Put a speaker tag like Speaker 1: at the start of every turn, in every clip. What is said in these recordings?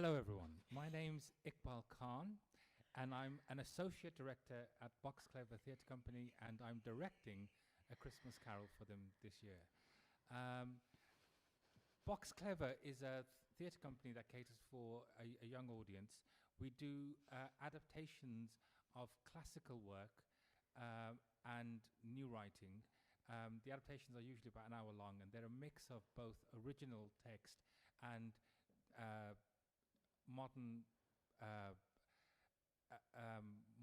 Speaker 1: Hello, everyone. My name's Iqbal Khan, and I'm an associate director at Box Clever Theatre Company, and I'm directing A Christmas Carol for them this year. Box Clever is a theatre company that caters for a young audience. We do adaptations of classical work and new writing. The adaptations are usually about an hour long, and they're a mix of both original text and modern uh,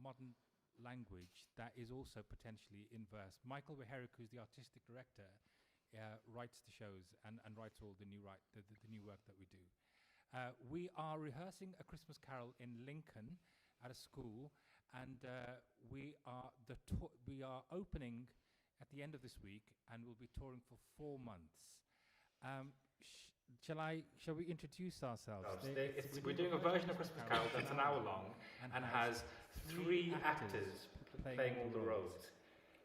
Speaker 1: modern language that is also potentially in verse. Michael Rehearsal, who's the artistic director, writes the shows and writes all the new new work that we do. We are rehearsing A Christmas Carol in Lincoln at a school, and we are opening at the end of this week, and we'll be touring for 4 months. Shall we introduce ourselves?
Speaker 2: We're doing a version of Christmas Carol that's an hour long and has 3 actors playing all the roles.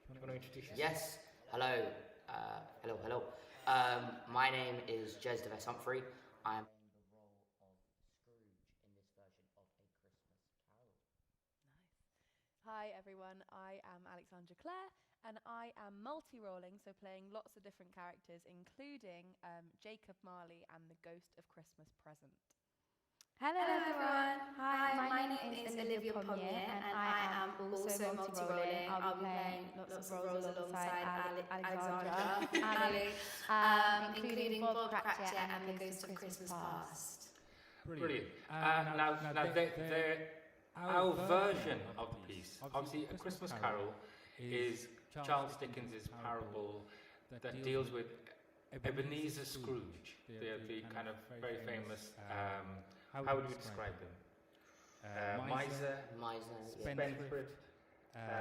Speaker 2: Do you want to introduce yourself?
Speaker 3: Yes. Hello. Hello. My name is Jez DeVess Humphrey. I am playing the role of Scrooge in this version of A Christmas Carol.
Speaker 4: Nice. Hi everyone, I am Alexandra Clare, and I am multi-rolling, so playing lots of different characters, including Jacob Marley and the Ghost of Christmas Present.
Speaker 5: Hello everyone. Hi, my name is Olivia Pommier, and I am also multi-rolling. I'll be playing lots of roles alongside Alexandra, Ali, including Bob Cratchit and the Ghost of Christmas Past.
Speaker 2: Brilliant. Now our version of the piece, obviously A Christmas Carol is Charles Dickens's parable that deals with Ebenezer Scrooge, the kind of very famous, how would you describe them? Miser, spendthrift,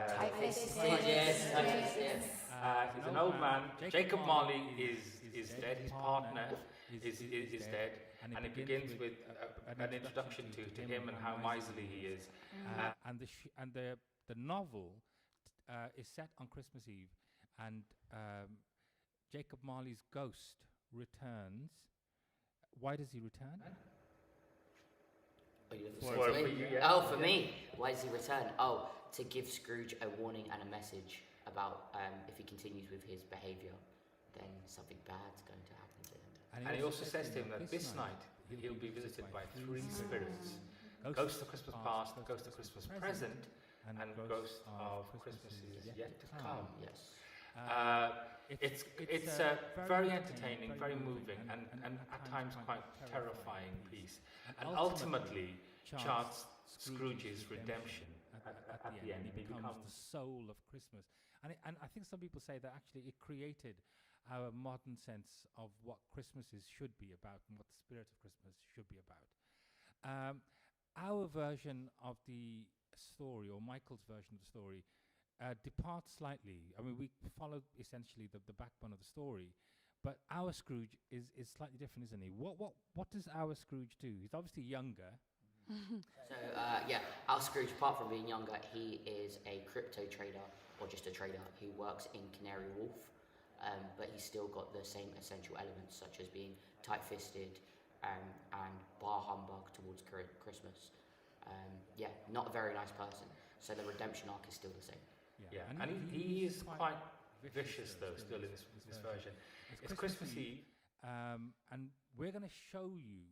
Speaker 3: Typeface.
Speaker 2: he's an old man. Jacob Marley is dead, his partner is dead, and it begins with an introduction to him and how miserly he is.
Speaker 1: And the novel is set on Christmas Eve, and Jacob Marley's ghost returns. Why does he return?
Speaker 3: For me. Why does he return? To give Scrooge a warning and a message about if he continues with his behaviour, then something bad's going to happen to him.
Speaker 2: And he also says to him that this night he'll be visited by 3 spirits: Ghost of Christmas Past, Ghost of Christmas Present, and Ghost of Christmas is yet to come.
Speaker 3: Yes.
Speaker 2: It's very entertaining, very moving, and at times quite terrifying piece. And ultimately charts Scrooge's redemption at the end.
Speaker 1: He becomes the soul of Christmas. And I think some people say that actually it created our modern sense of what Christmases should be about and what the spirit of Christmas should be about. Our version of the story, or Michael's version of the story, departs slightly. I mean, we follow essentially the backbone of the story, but our Scrooge is slightly different, isn't he? What does our Scrooge do? He's obviously younger.
Speaker 3: So, our Scrooge, apart from being younger, he is a crypto trader, or just a trader who works in Canary Wharf, but he's still got the same essential elements, such as being tight-fisted and bar humbug towards Christmas. Not a very nice person. So the redemption arc is still the same.
Speaker 2: Yeah, and he is quite vicious though, still in this version. It's Christmas Eve.
Speaker 1: And we're going to show you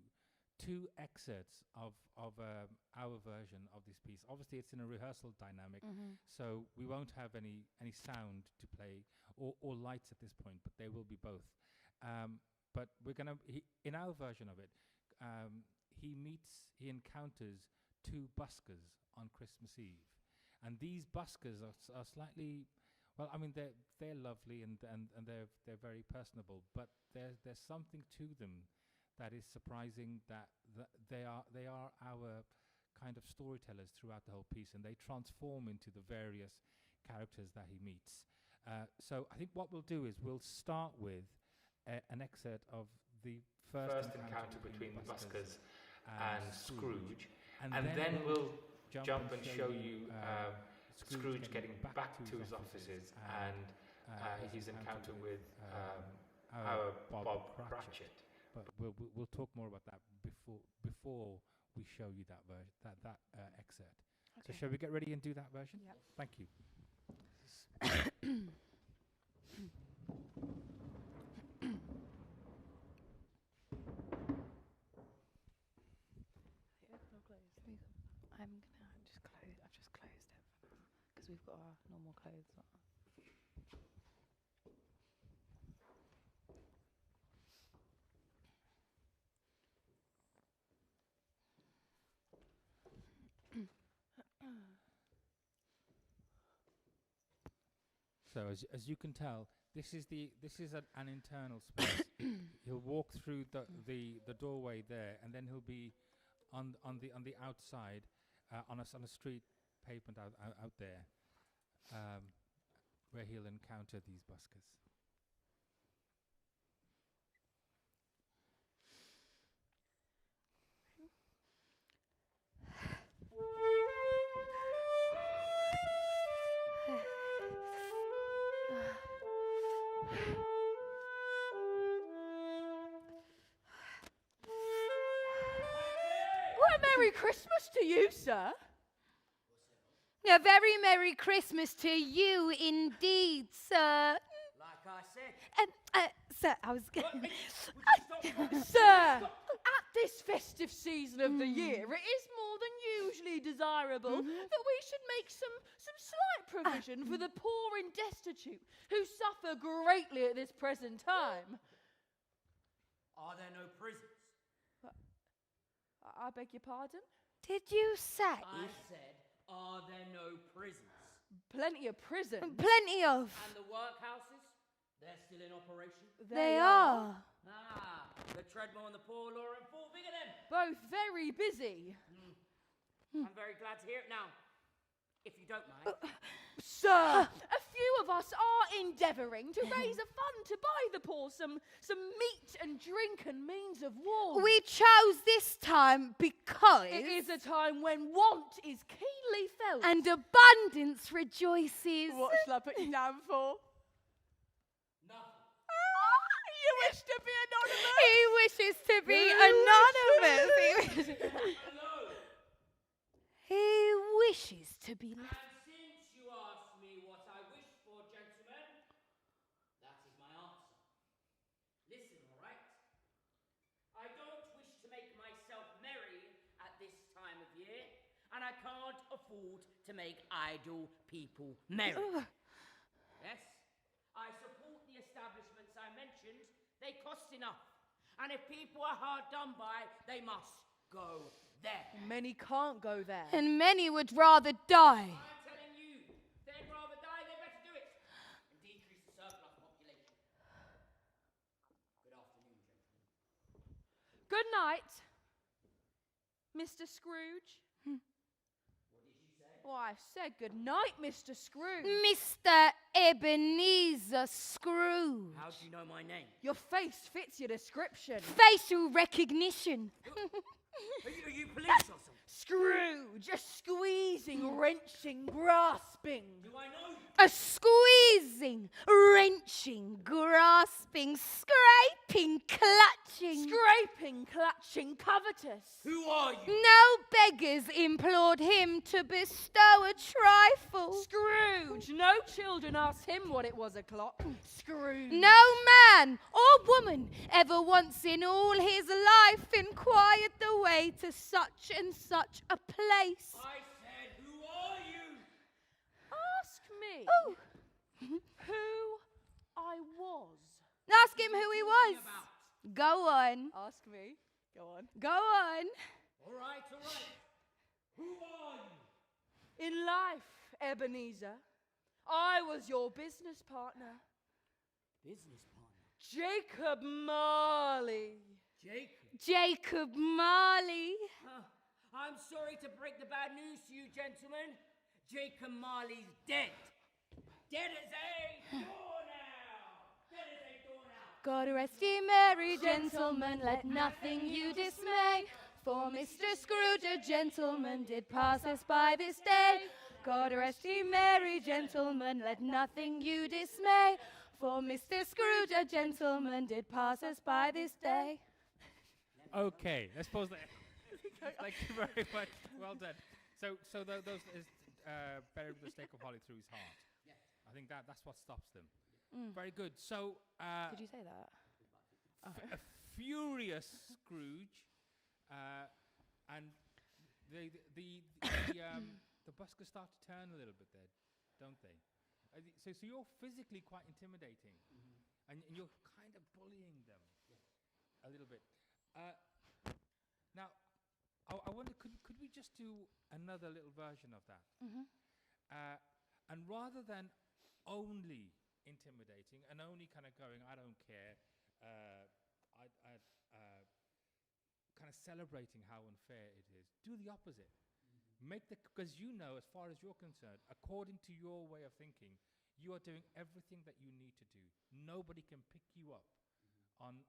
Speaker 1: 2 excerpts of our version of this piece. Obviously, it's in a rehearsal dynamic, so we won't have any sound to play or lights at this point, but there will be both. But we're going to, in our version of it, he encounters 2 buskers on Christmas Eve. And these buskers are slightly, well, I mean, they're lovely and they're very personable, but there's something to them that is surprising, that they are our kind of storytellers throughout the whole piece, and they transform into the various characters that he meets. So I think what we'll do is we'll start with an excerpt of the first
Speaker 2: encounter between the buskers and Scrooge, and then we'll jump and show you Scrooge getting back to his offices and his encounter with our Bob Cratchit.
Speaker 1: But we'll talk more about that before we show you that version, that excerpt. So shall we get ready and do that version?
Speaker 4: Yep.
Speaker 1: Thank you.
Speaker 4: Open or closed?
Speaker 5: I'm gonna just close. I've just closed it because we've got our normal clothes on.
Speaker 1: So as you can tell, this is an internal space. He'll walk through the doorway there, and then he'll be on the outside on a street pavement out there, where he'll encounter these buskers.
Speaker 4: Well, Merry Christmas to you, sir.
Speaker 5: A very Merry Christmas to you indeed, sir.
Speaker 6: Like I said.
Speaker 5: Sir, I was going
Speaker 4: Sir, at this festive season of the year, it is more than usually desirable that we should make some slight provision for the poor and destitute who suffer greatly at this present time.
Speaker 6: Are there no prisons?
Speaker 4: I beg your pardon?
Speaker 5: Did you say?
Speaker 6: I said, are there no prisons?
Speaker 4: Plenty of prison.
Speaker 5: Plenty of.
Speaker 6: And the workhouses? They're still in operation?
Speaker 5: They are.
Speaker 6: Ah, the Treadmill and the Poor Law are in full vigor then.
Speaker 4: Both very busy.
Speaker 6: I'm very glad to hear it now. If you don't mind.
Speaker 4: Sir, a few of us are endeavouring to raise a fund to buy the poor some meat and drink and means of warmth.
Speaker 5: We chose this time because
Speaker 4: It is a time when want is keenly felt.
Speaker 5: and abundance rejoices.
Speaker 4: What shall I put you down for?
Speaker 6: Nothing.
Speaker 4: You wish to be anonymous?
Speaker 5: He wishes to be anonymous.
Speaker 6: Hello.
Speaker 5: He wishes to be left.
Speaker 6: And since you asked me what I wish for, gentlemen, that is my answer. Listen, all right? I don't wish to make myself merry at this time of year, and I can't afford to make idle people merry. Yes, I support the establishments I mentioned. They cost enough. And if people are hard done by, they must go there.
Speaker 4: Many can't go there.
Speaker 5: And many would rather die.
Speaker 6: I'm telling you, they'd rather die, they better do it. And decrease the surplus population. Good afternoon, gentlemen.
Speaker 4: Good night, Mr. Scrooge.
Speaker 6: What did you say?
Speaker 4: Oh, I said good night, Mr. Scrooge.
Speaker 5: Mr. Ebenezer Scrooge.
Speaker 6: How do you know my name?
Speaker 4: Your face fits your description.
Speaker 5: Facial recognition.
Speaker 6: Are you police or something?
Speaker 4: Scrooge, a squeezing, wrenching, grasping.
Speaker 6: Do I know you?
Speaker 5: A squeezing, wrenching, grasping, scraping, clutching.
Speaker 4: Scraping, clutching, covetous.
Speaker 6: Who are you?
Speaker 5: No beggars implored him to bestow a trifle.
Speaker 4: Scrooge, no children asked him what it was o'clock. Scrooge.
Speaker 5: No man or woman ever once in all his life inquired the way to such and such a place.
Speaker 6: I said, who are you?
Speaker 4: Ask me
Speaker 5: Oh,
Speaker 4: who I was.
Speaker 5: ask him who he was.
Speaker 6: About.
Speaker 5: Go on.
Speaker 4: Ask me. Go on.
Speaker 5: Go on.
Speaker 6: All right, all right. Who are you?
Speaker 4: In life, Ebenezer, I was your business partner,
Speaker 6: Business partner.
Speaker 4: Jacob Marley.
Speaker 6: Jacob.
Speaker 5: Jacob Marley.
Speaker 6: I'm sorry to break the bad news to you, gentlemen. Jacob Marley's dead. Dead as a door now. Dead as a door now.
Speaker 5: God rest ye merry gentlemen, let nothing you dismay. For Mr. Scrooge, a gentleman, did pass us by this day. God rest ye merry gentlemen, let nothing you dismay. For Mr. Scrooge, a gentleman, did pass us by this day.
Speaker 1: Okay, let's pause there. Thank you very much. Well done. So those is buried with the stake of holly through his heart.
Speaker 6: Yeah.
Speaker 1: I think that's what stops them. Very good. So
Speaker 4: Did you say that?
Speaker 1: a furious Scrooge, and the buskers start to turn a little bit there, don't they? So you're physically quite intimidating, and you're kind of bullying them a little bit. Now, I wonder, could we just do another little version of that? And rather than only intimidating and only kind of going, I don't care, kind of celebrating how unfair it is, do the opposite. Because you know, as far as you're concerned, according to your way of thinking, you are doing everything that you need to do. Nobody can pick you up on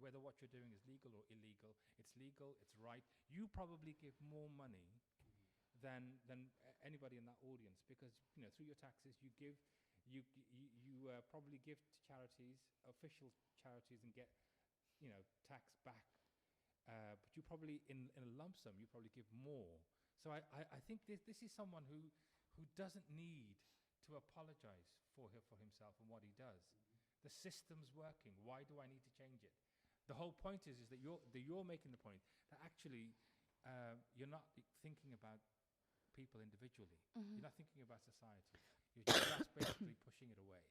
Speaker 1: whether what you're doing is legal or illegal. It's legal, it's right. You probably give more money than anybody in that audience, because through your taxes you probably give to charities, official charities, and get tax back. But you probably in a lump sum you probably give more. So I think this is someone who doesn't need to apologize for himself and what he does. The system's working. Why do I need to change it? The whole point is that you're making the point that actually you're not thinking about people individually. You're not thinking about society. You're just basically pushing it away.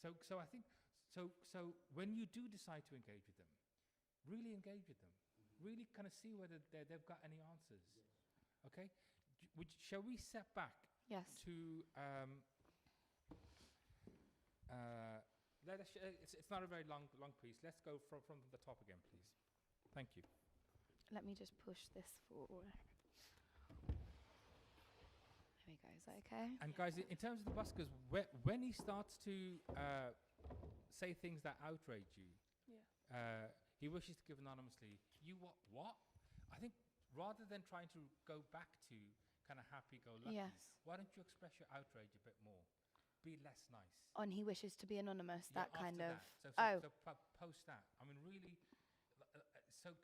Speaker 1: So I think so when you do decide to engage with them, really engage with them. Really kind of see whether they've got any answers. Okay? Shall we step back?
Speaker 4: Yes.
Speaker 1: To it's not a very long piece. Let's go from the top again, please. Thank you.
Speaker 4: Let me just push this forward. There we go. Is that okay?
Speaker 1: And guys, in terms of the buskers, when he starts to say things that outrage you, he wishes to give anonymously. You what? I think rather than trying to go back to kind of happy-go-lucky, why don't you express your outrage a bit more? Be less nice.
Speaker 4: On he wishes to be anonymous, that kind of...
Speaker 1: So post that. I mean, really... So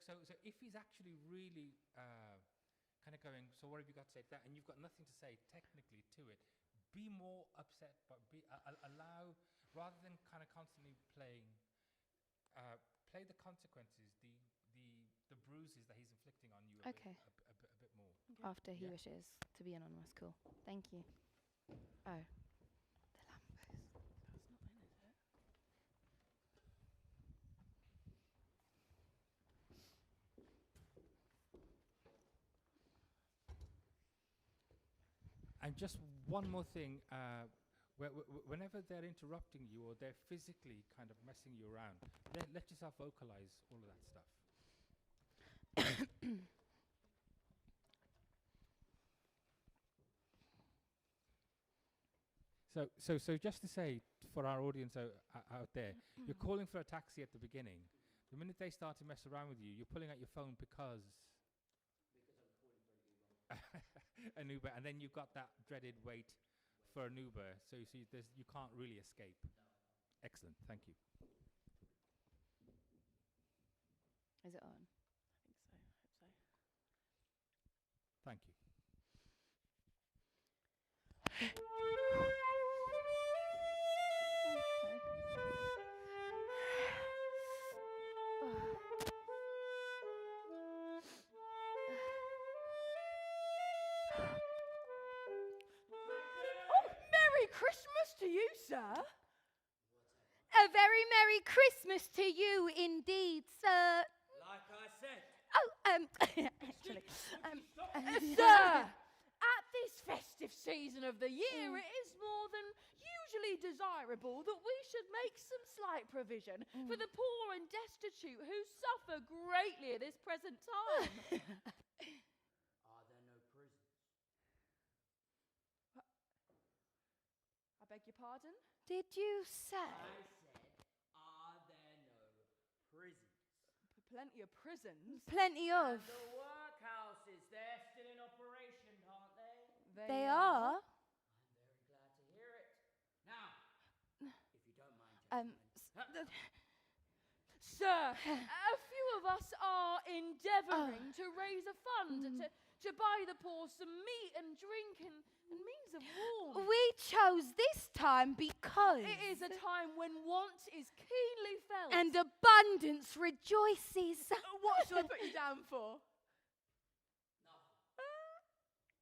Speaker 1: if he's actually really kind of going, so what have you got to say to that? And you've got nothing to say technically to it, be more upset, but allow, rather than kind of constantly playing... play the consequences, the bruises that he's inflicting on you a bit more.
Speaker 4: Okay. After he wishes to be anonymous. Cool. Thank you. Oh. The lamppost. That's not in, is it?
Speaker 1: And just one more thing. Whenever they're interrupting you or they're physically kind of messing you around, let yourself vocalize all of that stuff. So just to say for our audience out there, you're calling for a taxi at the beginning. The minute they start to mess around with you, you're pulling out your phone because I'm calling for an Uber, and then you've got that dreaded wait for an Uber, so you see, you can't really escape. Excellent, thank you.
Speaker 4: Is it on? I think so. I hope so.
Speaker 1: Thank you.
Speaker 4: Merry Christmas to you, sir.
Speaker 5: A very Merry Christmas to you indeed, sir.
Speaker 6: Like I said.
Speaker 5: Oh, actually,
Speaker 4: Sir, at this festive season of the year, it is more than usually desirable that we should make some slight provision for the poor and destitute who suffer greatly at this present time.
Speaker 6: Are there no prisons?
Speaker 4: I beg your pardon?
Speaker 5: did you say?
Speaker 6: I said, are there no prisons?
Speaker 4: Plenty of prisons.
Speaker 5: Plenty of.
Speaker 6: And the workhouses, they're still in operation, aren't they?
Speaker 5: They are.
Speaker 6: I'm very glad to hear it. Now, if you don't mind, gentlemen.
Speaker 4: Sir, a few of of us are endeavouring to raise a fund to buy the poor some meat and drink and means of warmth.
Speaker 5: We chose this time because
Speaker 4: It is a time when want is keenly felt.
Speaker 5: and abundance rejoices.
Speaker 4: What shall I put you down for?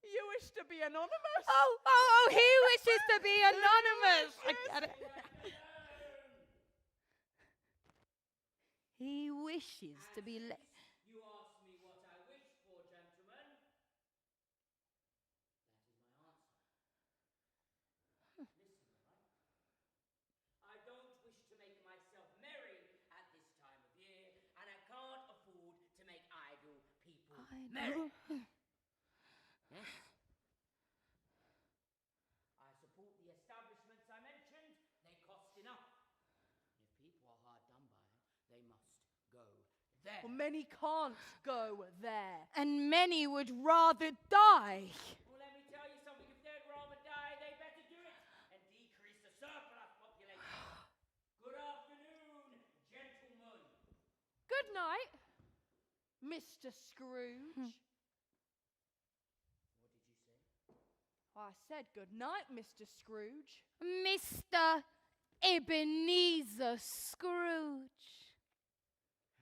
Speaker 4: You wish to be anonymous?
Speaker 5: Oh, he wishes to be anonymous. I get it. He wishes to be
Speaker 6: You ask me what I wish for, gentlemen. That is my answer. Listen, all right? I don't wish to make myself merry at this time of year, and I can't afford to make idle people merry. Yes. I support the establishments I mentioned. They cost enough. If people are hard done by, they must go there.
Speaker 4: Well, many can't go there.
Speaker 5: And many would rather die.
Speaker 6: Well, let me tell you something. If they'd rather die, they better do it and decrease the surplus population. Good afternoon, gentlemen.
Speaker 4: Good night, Mr. Scrooge.
Speaker 6: What did you say?
Speaker 4: I said good night, Mr. Scrooge.
Speaker 5: Mr. Ebenezer Scrooge.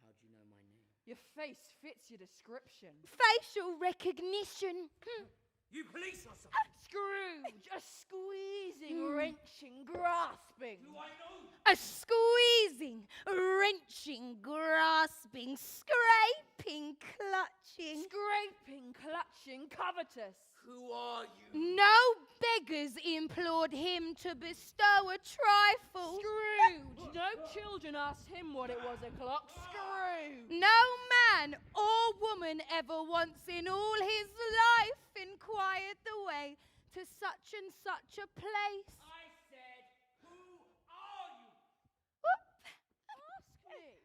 Speaker 6: How do you know my name?
Speaker 4: Your face fits your description.
Speaker 5: Facial recognition.
Speaker 6: You police or something?
Speaker 4: Scrooge, a squeezing, wrenching, grasping.
Speaker 6: Do I know?
Speaker 5: A squeezing, wrenching, grasping, scraping, clutching.
Speaker 4: Scraping, clutching, covetous.
Speaker 6: Who are you?
Speaker 5: No beggars implored him to bestow a trifle.
Speaker 4: Scrooge, no children asked him what it was o'clock. Scrooge.
Speaker 5: No man or woman ever once in all his life inquired the way to such and such a place.
Speaker 6: I said, who are you?
Speaker 4: Ask me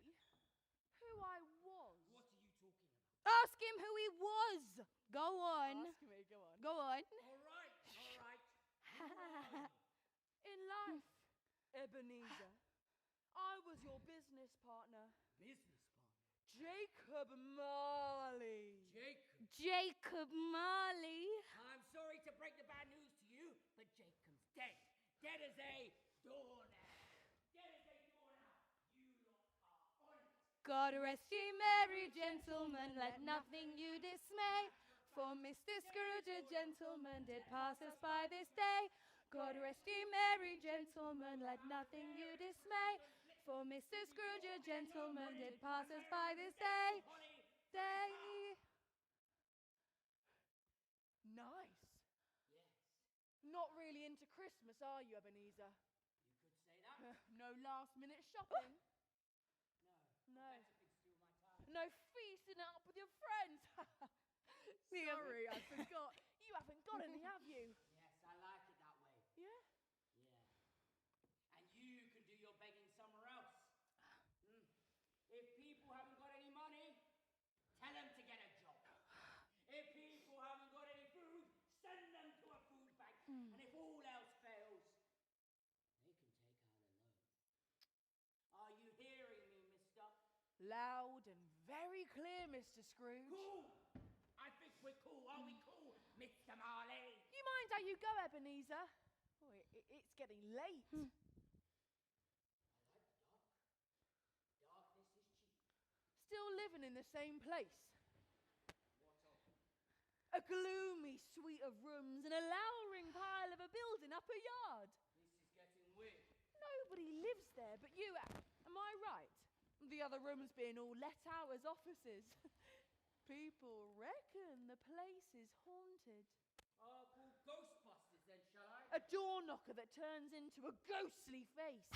Speaker 4: who I was.
Speaker 6: What are you talking about?
Speaker 5: Ask him who he was. Go on.
Speaker 4: Ask me, go on.
Speaker 5: Go on.
Speaker 6: All right.
Speaker 4: In life, Ebenezer, I was your business partner,
Speaker 6: Business partner.
Speaker 4: Jacob Marley.
Speaker 5: Jacob Marley.
Speaker 6: I'm sorry to break the bad news to you, but Jacob's dead. Dead as a doornail. Dead as a doornail. You lot are on it.
Speaker 5: God rest ye merry gentlemen, let nothing you dismay. For Mr. Scrooge a gentleman did pass us by this day. God rest ye merry gentlemen, let nothing you dismay. For Mr. Scrooge a gentleman did pass us by this day.
Speaker 4: Nice.
Speaker 6: Yes,
Speaker 4: Not really into Christmas, are you, Ebenezer?
Speaker 6: you could say that.
Speaker 4: No last-minute shopping? No.
Speaker 6: Better could steal my time.
Speaker 4: No feasting it up with your friends? Sorry, I forgot. You haven't got any, have you?
Speaker 6: Yes, I like it that way.
Speaker 4: Yeah?
Speaker 6: Yeah. And you can do your begging somewhere else. If people haven't got any money, tell them to get a job. If people haven't got any food, send them to a food bank. And if all else fails, they can take out a loan. Are you hearing me, mister?
Speaker 4: Loud and very clear, Mr. Scrooge.
Speaker 6: Cool! I think we're cool. Are we cool, Mr. Marley?
Speaker 4: You mind how you go, Ebenezer? Oh, it's getting late.
Speaker 6: Darkness is cheap.
Speaker 4: Still living in the same place.
Speaker 6: What of it?
Speaker 4: A gloomy suite of rooms and a lowering pile of a building up a yard.
Speaker 6: This is getting weird.
Speaker 4: Nobody lives there but you. Am I right? The other rooms being all let out as offices. People reckon the place is haunted.
Speaker 6: I'll call Ghostbusters then, shall I?
Speaker 4: A door knocker that turns into a ghostly face.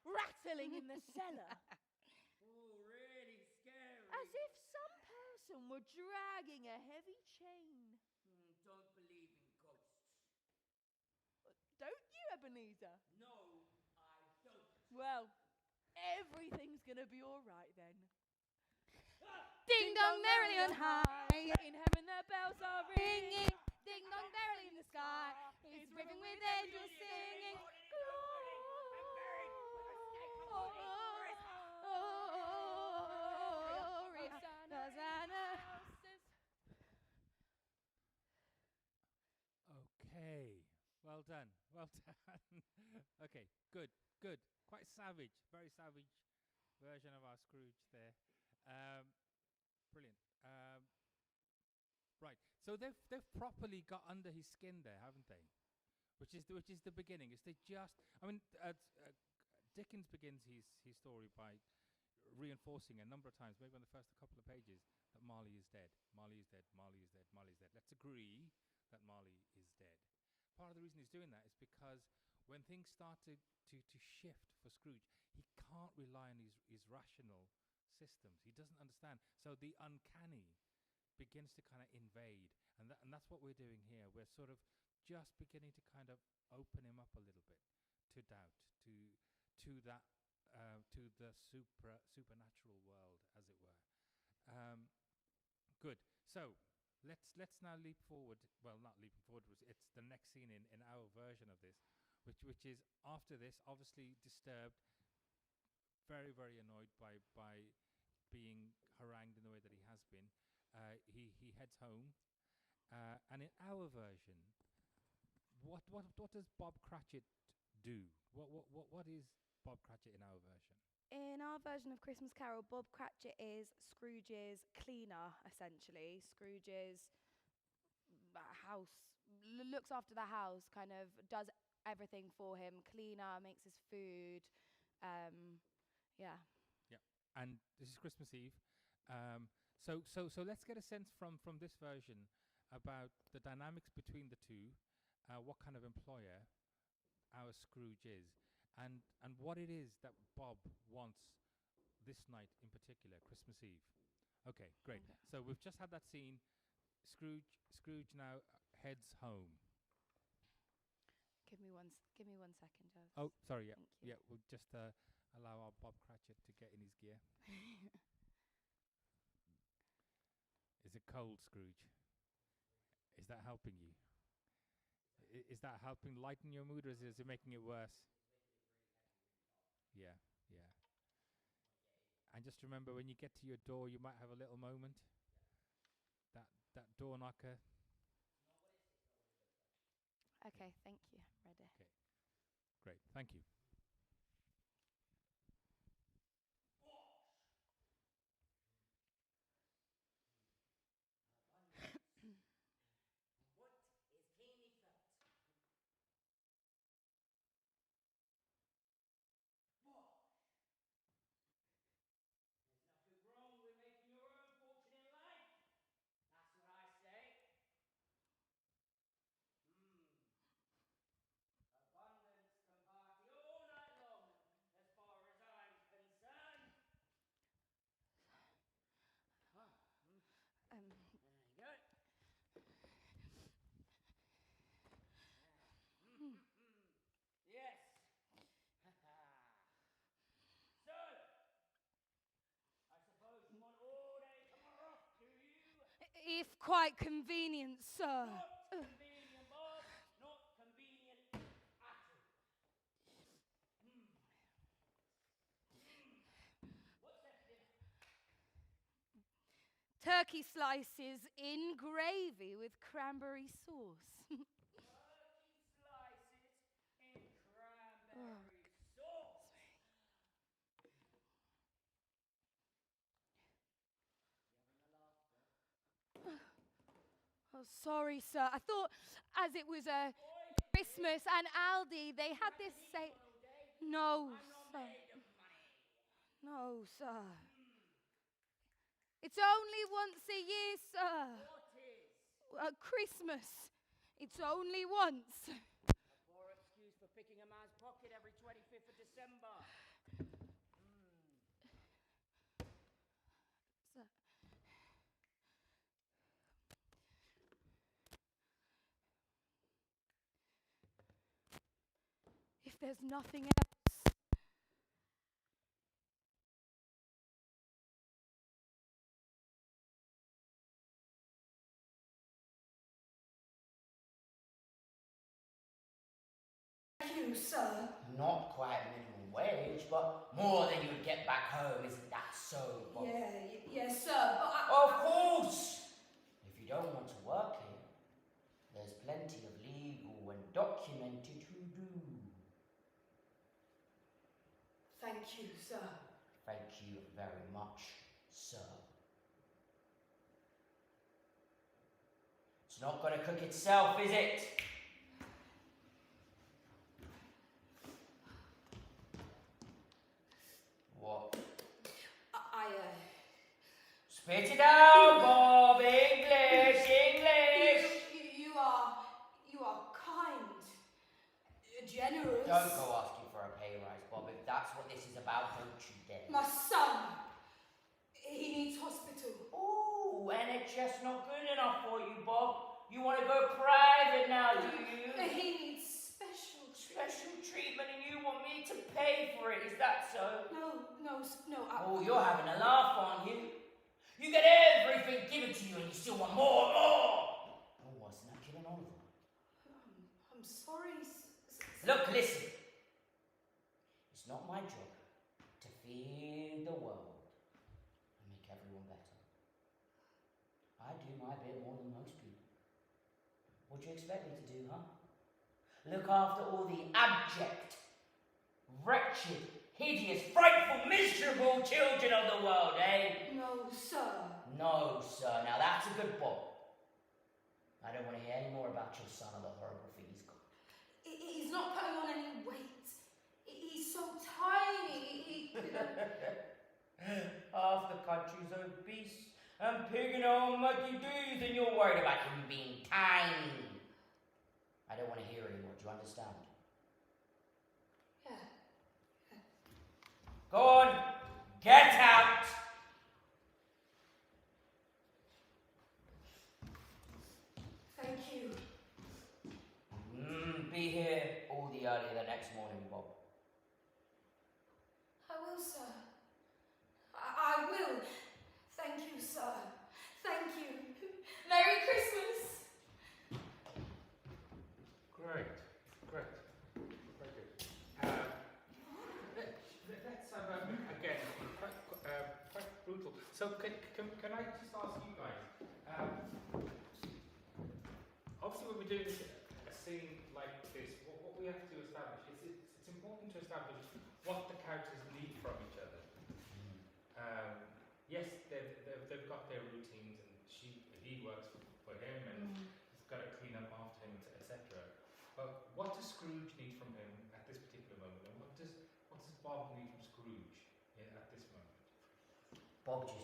Speaker 4: Rattling in the cellar.
Speaker 6: Oh, really scary.
Speaker 4: As if some person were dragging a heavy chain.
Speaker 6: Don't believe in ghosts.
Speaker 4: Don't you, Ebenezer?
Speaker 6: No, I don't.
Speaker 4: Well, everything's gonna be all right then.
Speaker 5: Ding dong merrily on high.
Speaker 4: In heaven the bells are ringing.
Speaker 5: Ding dong merrily in the sky. It's ringing with angels singing.
Speaker 1: Well done. Well done. Okay, good, good. Quite savage, very savage version of our Scrooge there. Brilliant. Right. So they've properly got under his skin there, haven't they? Which is the beginning. Is they just? I mean, Dickens begins his story by reinforcing a number of times, maybe on the first couple of pages, that Marley is dead. Marley is dead. Marley is dead. Marley is dead. Let's agree that Marley is dead. Part of the reason he's doing that is because when things start to shift for Scrooge, he can't rely on his rational systems. He doesn't understand. So the uncanny begins to kind of invade, and that's what we're doing here. We're sort of just beginning to kind of open him up a little bit to doubt, to that to the supernatural world, as it were. Good. So let's now leap forward. Well, not leaping forward. It's the next scene in our version of this, which is after this, obviously disturbed, very very annoyed by being harangued in the way that he has been. He heads home, and in our version, what does Bob Cratchit do? What is Bob Cratchit in our version?
Speaker 5: In our version of Christmas Carol, Bob Cratchit is Scrooge's cleaner, essentially. Scrooge's house, looks after the house, kind of does everything for him. Cleaner, makes his food. Yeah.
Speaker 1: Yeah. And this is Christmas Eve. So let's get a sense from this version about the dynamics between the two, what kind of employer our Scrooge is, and what it is that Bob wants this night in particular, Christmas Eve. Okay, great.
Speaker 5: Okay.
Speaker 1: So we've just had that scene. Scrooge now heads home.
Speaker 5: Give me one second, Jez.
Speaker 1: Oh, sorry. Yeah,
Speaker 5: Thank you.
Speaker 1: yeah. We'll just allow our Bob Cratchit to get in his gear. Is it cold, Scrooge? Is that helping you? Is that helping lighten your mood, or is it making it worse? Yeah, yeah. And just remember, when you get to your door, you might have a little moment. That door knocker.
Speaker 5: Okay, thank you. Ready.
Speaker 1: Okay, great. Thank you.
Speaker 5: If quite convenient, sir.
Speaker 6: Not convenient, Bob. Not convenient at all. What's that for dinner?
Speaker 5: Turkey slices in gravy with cranberry sauce.
Speaker 6: Turkey slices in cranberry sauce.
Speaker 5: Oh, sorry, sir. I thought, as it was Christmas and Aldi, they had this say. No, sir. No, sir. It's only once a year, sir.
Speaker 6: What is?
Speaker 5: Christmas. It's only once.
Speaker 6: A poor excuse for picking a man's pocket every 25th of December.
Speaker 5: Sir. If there's nothing else. You, sir.
Speaker 3: Not quite minimum wage, but more than you would get back home, isn't that so, Bob?
Speaker 5: Yes, sir, but
Speaker 3: Of course! If you don't want to work here, there's plenty of legal and documented who do.
Speaker 5: Thank you, sir.
Speaker 3: Thank you very much, sir. It's not going to cook itself, is it? What? Spit it out, Bob! English!
Speaker 5: You are kind. Generous.
Speaker 3: Don't go asking for a pay rise, Bob. If that's what this is about, don't you dare.
Speaker 5: My son. He needs hospital.
Speaker 3: Ooh, NHS not good enough for you, Bob. You want to go private now, do you?
Speaker 5: He needs special
Speaker 3: treatment and you want me to pay for it, is that so?
Speaker 5: No.
Speaker 3: Oh, you're having a laugh, aren't you? You get everything given to you and you still want more! Oh, wasn't that killing all of them?
Speaker 5: I'm sorry.
Speaker 3: Look, listen. It's not my job to feed the world and make everyone better. I do my bit more than most people. What do you expect me to do, huh? Look after all the abject, wretched, hideous, frightful, miserable children of the world, eh?
Speaker 5: No, sir.
Speaker 3: No, sir. Now that's a good Bob. I don't want to hear any more about your son or the horrible thing he's got.
Speaker 5: He's not putting on any weight. He's so tiny.
Speaker 3: Half the country's obese and pigging on mucky-doos and you're worried about him being tiny. I don't want to hear anymore, do you understand?
Speaker 5: Yeah.
Speaker 3: Go on, get out!
Speaker 5: Thank you.
Speaker 3: Be here all the earlier the next morning, Bob.
Speaker 5: I will, sir. I will. Thank you, sir. Thank you. Merry Christmas.
Speaker 2: Great. Very good. Let's have again, quite brutal. So can I just ask you guys, obviously when we're doing a scene like this, what we have to establish is it's important to establish what the characters need from each other. Yes, they've got their routines and he works for him and he's got to clean up after him, etc. But what does Scrooge need from him at this particular moment, and what does Bob need from Scrooge at this moment?
Speaker 3: Scrooge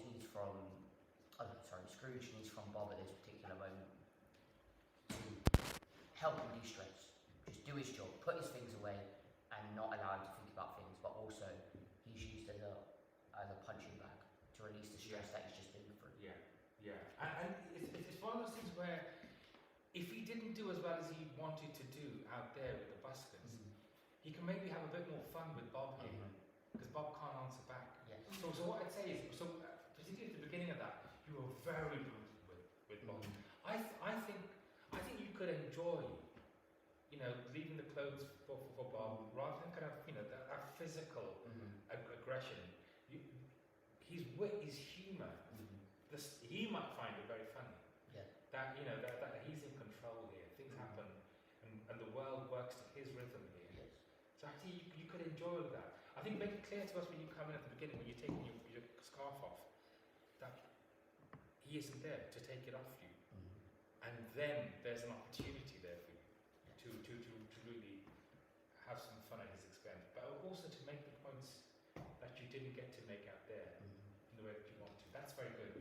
Speaker 3: needs from Bob at this particular moment to help him de-stress. Just do his job, put his things away, and not allow him to think about things. But also, he's used as a punching bag to release the stress that he's just been through.
Speaker 2: Yeah. And it's one of those things where if he didn't do as well as he wanted to do out there with the buskers, he can maybe have a bit more fun with Bob here, because Bob can't answer back.
Speaker 3: Yeah.
Speaker 2: So what I'd say is, particularly at the beginning of that, you were very brutal with Bob. I think you could enjoy, leaving the clothes for Bob rather than kind of that physical aggression. His wit, his humour, he might find it very funny.
Speaker 3: Yeah.
Speaker 2: That he's in control here. Things happen, and the world works to his rhythm here.
Speaker 3: Yes.
Speaker 2: So actually, you could enjoy all of that. I think make it clear to us when you come in at the beginning, when you're taking your scarf off, that he isn't there to take it off you, and then there's an opportunity there for you to really have some fun at his expense, but also to make the points that you didn't get to make out there in the way that you want to. That's very good.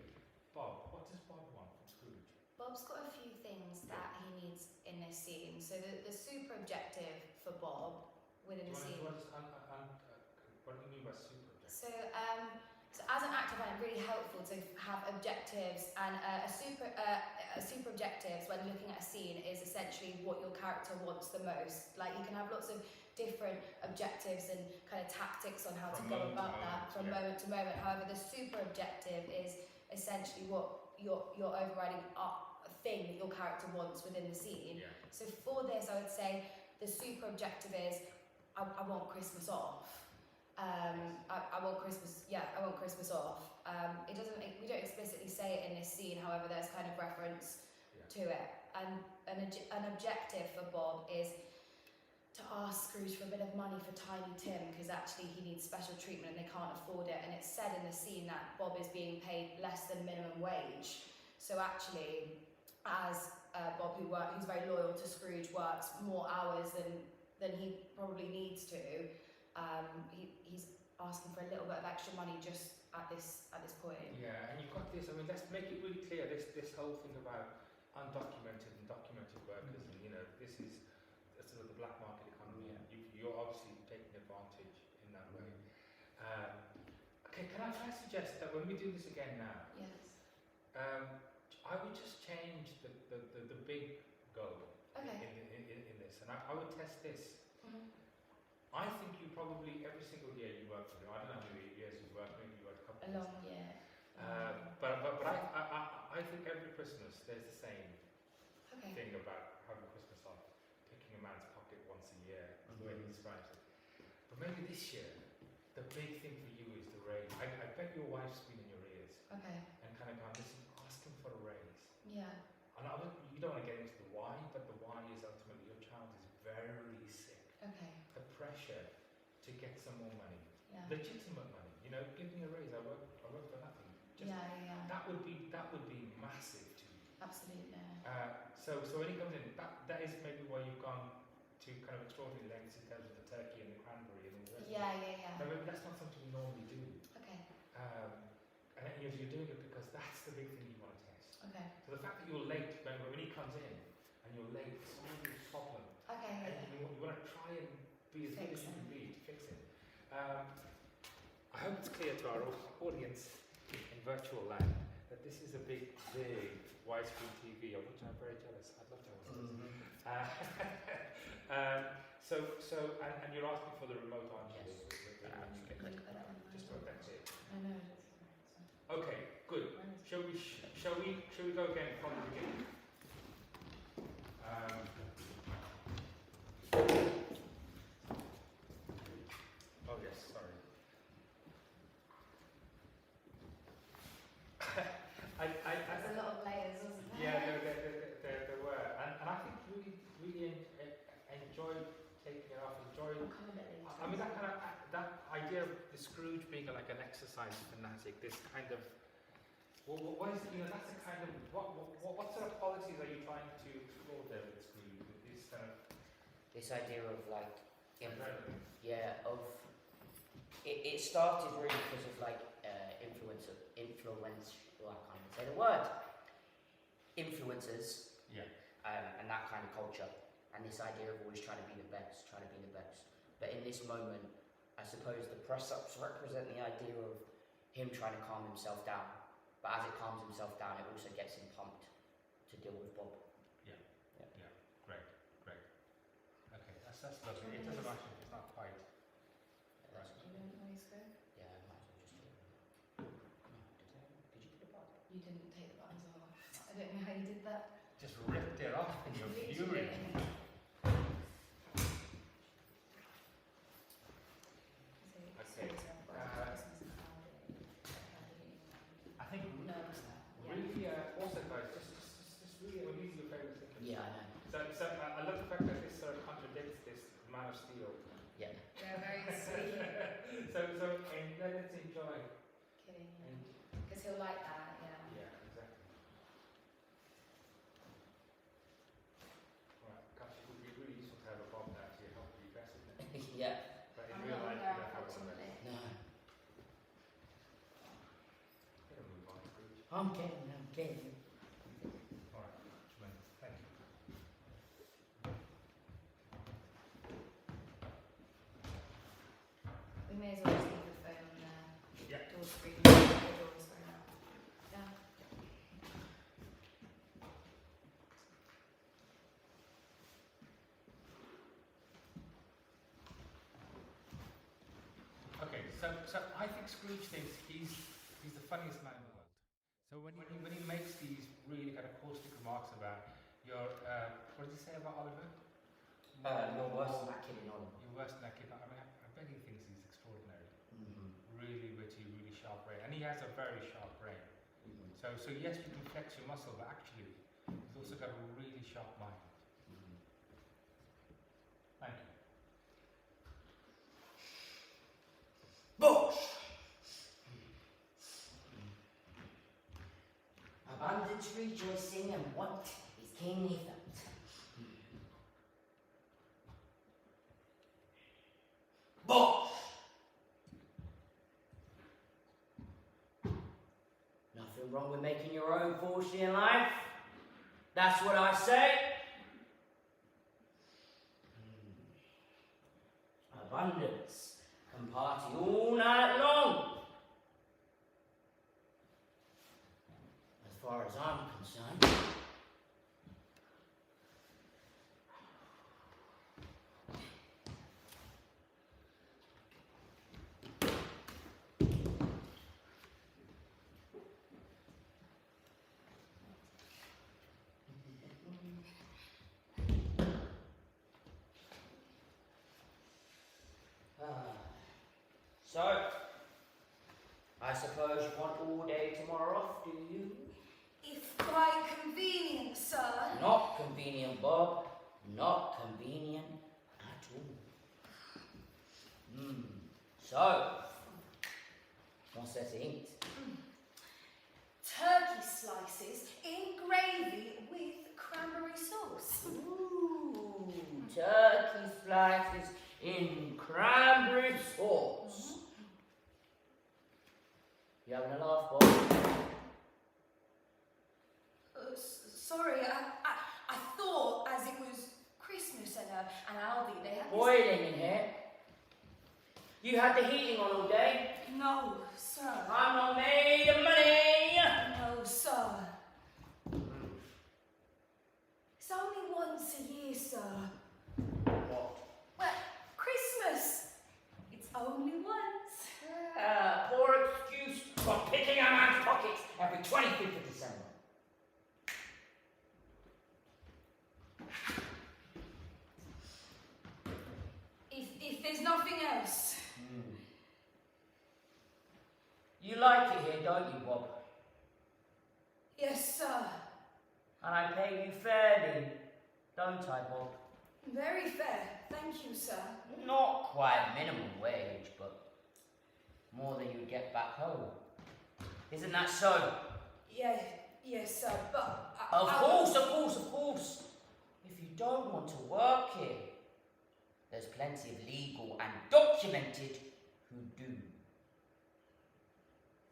Speaker 2: Bob, what does Bob want from Scrooge?
Speaker 5: Bob's got a few things that he needs in this scene. So the super objective for Bob within the scene.
Speaker 2: What do you mean by super objective?
Speaker 5: So as an actor, I find it really helpful to have objectives, and a super objectives when looking at a scene is essentially what your character wants the most. Like you can have lots of different objectives and kind of tactics on how to go about that from moment to moment. However, the super objective is essentially what your overriding thing that your character wants within the scene.
Speaker 2: Yeah.
Speaker 5: So for this, I would say the super objective is I want Christmas off. I want Christmas. Yeah, I want Christmas off. We don't explicitly say it in this scene. However, there's kind of reference to it. an objective for Bob is to ask Scrooge for a bit of money for Tiny Tim because actually he needs special treatment and they can't afford it. And it's said in the scene that Bob is being paid less than minimum wage. So actually, as Bob, who's very loyal to Scrooge, works more hours than he probably needs to, he's asking for a little bit of extra money just at this point.
Speaker 2: Yeah, and you've got this. I mean, let's make it really clear. This whole thing about undocumented and documented workers, and this is sort of the black market economy, and you're obviously taking advantage in that way. Okay, can I suggest that when we do this again now,
Speaker 5: Yes.
Speaker 2: I would just change the big goal
Speaker 5: Okay.
Speaker 2: in this, and I would test this.
Speaker 5: Mm-hmm.
Speaker 2: I think you probably every single year you work for them. I don't know how many years you work. Maybe you work a couple
Speaker 5: A
Speaker 2: of
Speaker 5: long year.
Speaker 2: But I think every Christmas there's the same
Speaker 5: Okay.
Speaker 2: thing about having Christmas off, picking a man's pocket once a year, the way he describes it. But maybe this year, the big thing for you is the raise. I bet your wife's been in your ears
Speaker 5: Okay.
Speaker 2: and kind of gone, listen, ask him for a raise.
Speaker 5: Yeah.
Speaker 2: And you don't want to get into the why, but the why is ultimately your child is very sick.
Speaker 5: Okay.
Speaker 2: The pressure to get some more money,
Speaker 5: Yeah.
Speaker 2: legitimate money. Give me a raise. I work for nothing. Just
Speaker 5: Yeah.
Speaker 2: That would be massive to you.
Speaker 5: Absolutely.
Speaker 2: So when he comes in, that is maybe why you've gone to kind of extraordinary lengths in terms of the turkey and the cranberry and all the rest.
Speaker 5: Yeah.
Speaker 2: Now, maybe that's not something you normally do.
Speaker 5: Okay.
Speaker 2: And you're doing it because that's the big thing you want to test.
Speaker 5: Okay.
Speaker 2: So the fact that you're late when he comes in and you're late, it's not a problem.
Speaker 5: Okay.
Speaker 2: And you want to try and be as good as you can be to fix it. I hope it's clear to our audience in virtual land that this is a big widescreen TV, of which I'm very jealous. I'd love to have one. And you're asking for the remote, aren't you?
Speaker 3: Yes.
Speaker 2: Just so that's it.
Speaker 5: I know.
Speaker 2: Okay, good. Shall we go again from the beginning? Oh yes, sorry.
Speaker 5: There's a lot of layers, wasn't there?
Speaker 2: Yeah, there were, and I think really enjoyed taking it off. I mean that kind of that idea of the Scrooge being like an exercise fanatic. This kind of what is that's the kind of what sort of qualities are you trying to explore there with Scrooge? With this kind of
Speaker 3: This idea of like,
Speaker 2: adrenaline.
Speaker 3: It started really because of like influence. Well, I can't even say the word. Influencers.
Speaker 2: Yeah.
Speaker 3: And that kind of culture, and this idea of always trying to be the best. But in this moment, I suppose the press-ups represent the idea of him trying to calm himself down. But as it calms himself down, it also gets him pumped to deal with Bob.
Speaker 2: Yeah. Great. Okay, that's lovely. It doesn't actually. It's not quite.
Speaker 3: Yeah,
Speaker 2: Right.
Speaker 5: You don't know his go?
Speaker 3: yeah, I might as well just do it. Did you put a button?
Speaker 5: You didn't take the buttons off. I don't know how you did that.
Speaker 2: Just ripped it off in your fury. I think really, also guys, just really, what is your favourite thing?
Speaker 3: Yeah, I know.
Speaker 2: So I love the fact that this sort of contradicts this Man of Steel.
Speaker 3: Yeah.
Speaker 5: They're very sweet.
Speaker 2: And let's enjoy.
Speaker 5: Kidding, because he'll like that, yeah.
Speaker 2: Yeah, exactly. Right, gosh, it would be really useful to have a bomb to actually help you best, isn't it?
Speaker 3: Yeah.
Speaker 2: But in
Speaker 5: I'm
Speaker 2: real
Speaker 5: not
Speaker 2: life,
Speaker 5: there,
Speaker 2: you don't have one of
Speaker 5: unfortunately.
Speaker 2: those.
Speaker 3: No.
Speaker 2: Gotta move on, Scrooge.
Speaker 3: I'm getting.
Speaker 2: All right, tremendous. Thank you.
Speaker 5: We may as well just leave the phone on the
Speaker 2: Yeah.
Speaker 5: door screen. The doors right now. Yeah.
Speaker 2: Okay, so I think Scrooge thinks he's the funniest man in the world. So when he makes these really kind of caustic remarks about your what did he say about Oliver?
Speaker 3: You're worse than that kid in Oliver.
Speaker 2: You're worse than that kid. I mean, I bet he thinks he's extraordinary.
Speaker 3: Mm-hmm.
Speaker 2: Really witty, really sharp brain, and he has a very sharp brain. So yes, you can flex your muscle, but actually, there's He's also got a really sharp mind. Thank you.
Speaker 6: Bush! Abundance rejoicing and want is keenly felt. Bush! Nothing wrong with making your own fortune in life. That's what I say. Abundance can party all night long. As far as I'm concerned. So, I suppose you want all day tomorrow off, do you?
Speaker 5: If by convenient, sir.
Speaker 6: Not convenient, Bob. Not convenient at all. So, what's there to eat?
Speaker 5: Turkey slices in gravy with cranberry sauce.
Speaker 6: Ooh, turkey slices in cranberry sauce. You having a laugh, Bob?
Speaker 5: Sorry, I thought as it was Christmas and Aldi, they had
Speaker 6: Boiling in here. You had the heating on all day.
Speaker 5: No, sir.
Speaker 6: I'm not made of money.
Speaker 5: No, sir. It's only once a year, sir.
Speaker 6: What?
Speaker 5: Well, Christmas. It's only once.
Speaker 6: Poor excuse for picking a man's pockets every 25th of December.
Speaker 5: If there's nothing else.
Speaker 6: You like it here, don't you, Bob?
Speaker 5: Yes, sir.
Speaker 6: And I pay you fairly, don't I, Bob?
Speaker 5: Very fair. Thank you, sir.
Speaker 6: Not quite minimum wage, but more than you'd get back home. Isn't that so?
Speaker 5: Yes, sir, but...
Speaker 6: Of course. If you don't want to work here, there's plenty of legal and documented who do.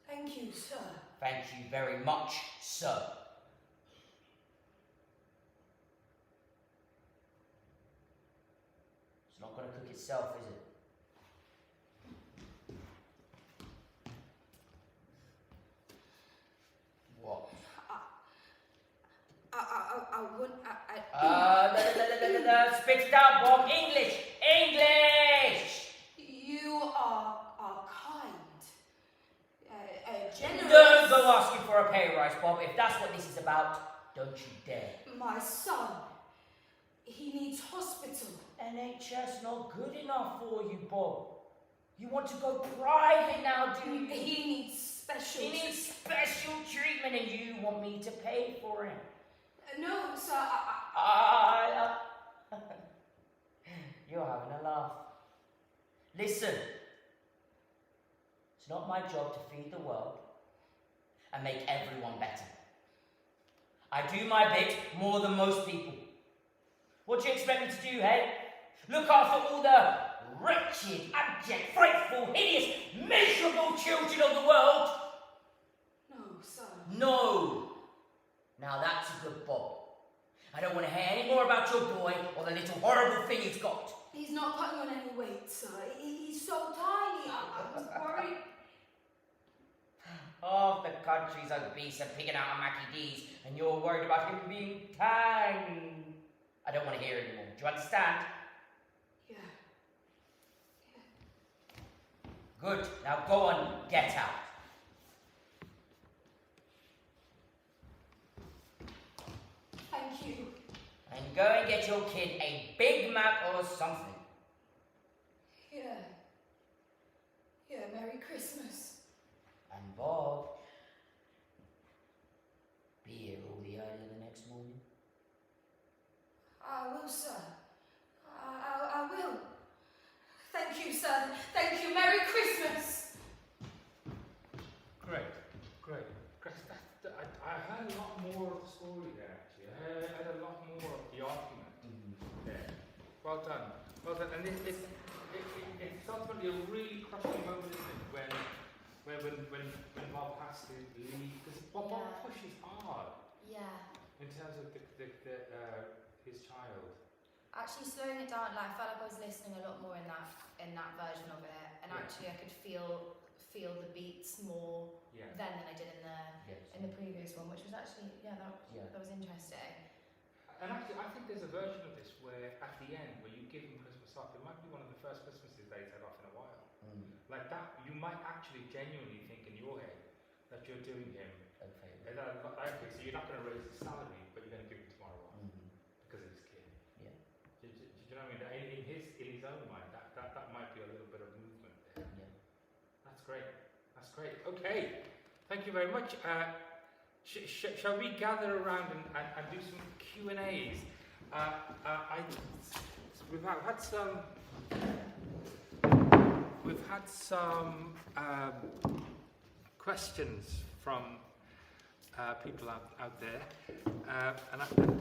Speaker 5: Thank you, sir.
Speaker 6: Thank you very much, sir. It's not going to cook itself, is it? What?
Speaker 5: I wouldn't...
Speaker 6: Spit it out, Bob. English!
Speaker 5: You are kind. Generous.
Speaker 6: Don't go asking for a pay rise, Bob. If that's what this is about, don't you dare.
Speaker 5: My son, he needs hospital.
Speaker 6: NHS not good enough for you, Bob. You want to go private now, do you?
Speaker 5: He needs special
Speaker 6: He needs special treatment and you want me to pay for it.
Speaker 5: No, sir,
Speaker 6: You're having a laugh. Listen. It's not my job to feed the world and make everyone better. I do my bit more than most people. What do you expect me to do, hey? Look after all the wretched, abject, frightful, hideous, miserable children of the world?
Speaker 5: No, sir.
Speaker 6: No. Now that's a good Bob. I don't want to hear any more about your boy or the little horrible thing he's got.
Speaker 5: He's not putting on any weight, sir. He's so tiny. I'm worried.
Speaker 6: Half the country's obese and picking out on Mackie D's, and you're worried about him being tiny. I don't want to hear anymore. Do you understand?
Speaker 5: Yeah.
Speaker 6: Good. Now go on, get out.
Speaker 5: Thank you.
Speaker 6: And go and get your kid a Big Mac or something.
Speaker 5: Yeah, Merry Christmas.
Speaker 6: And Bob, be here all the earlier the next morning.
Speaker 5: Oh, sir, I will. Thank you, sir. Thank you. Merry Christmas.
Speaker 2: Great. I heard a lot more of the story there, actually. I heard a lot more of the argument there. Well done. And it's ultimately a really crushing moment, isn't it? When Bob has to leave, because Bob pushes hard.
Speaker 5: Yeah.
Speaker 2: In terms of his child.
Speaker 5: Actually, slowing it down, like I felt like I was listening a lot more in that version of it, and actually I could feel the beats more then than I did in the previous one, which was actually that was interesting.
Speaker 2: And actually, I think there's a version of this where at the end, where you give him Christmas off, it might be one of the first Christmases that he's had off in a while. Like that, you might actually genuinely think in your head that you're doing him. Okay, so you're not going to raise his salary, but you're going to give him tomorrow off because of his kid. Yeah. Do you know what I mean? In his own mind, that might be a little bit of movement there. Yeah. That's great. Okay. Thank you very much. Shall we gather around and do some Q&As? We've had some questions from people out there, and I think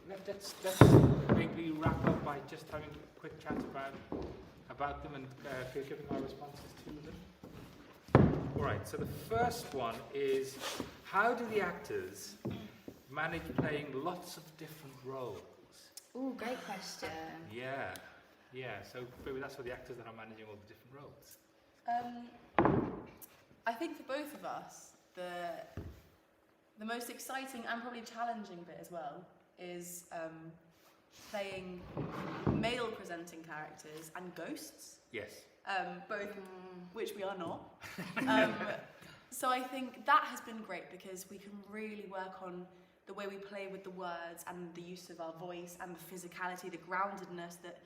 Speaker 2: let's maybe wrap up by just having a quick chat about them and giving our responses to them. All right. So the first one is, how do the actors manage playing lots of different roles?
Speaker 5: Ooh, great question.
Speaker 2: Yeah. So maybe that's for the actors that are managing all the different roles.
Speaker 4: I think for both of us, the most exciting and probably challenging bit as well is playing male presenting characters and ghosts.
Speaker 2: Yes.
Speaker 4: Both, which we are not. So I think that has been great because we can really work on the way we play with the words and the use of our voice and the physicality, the groundedness that,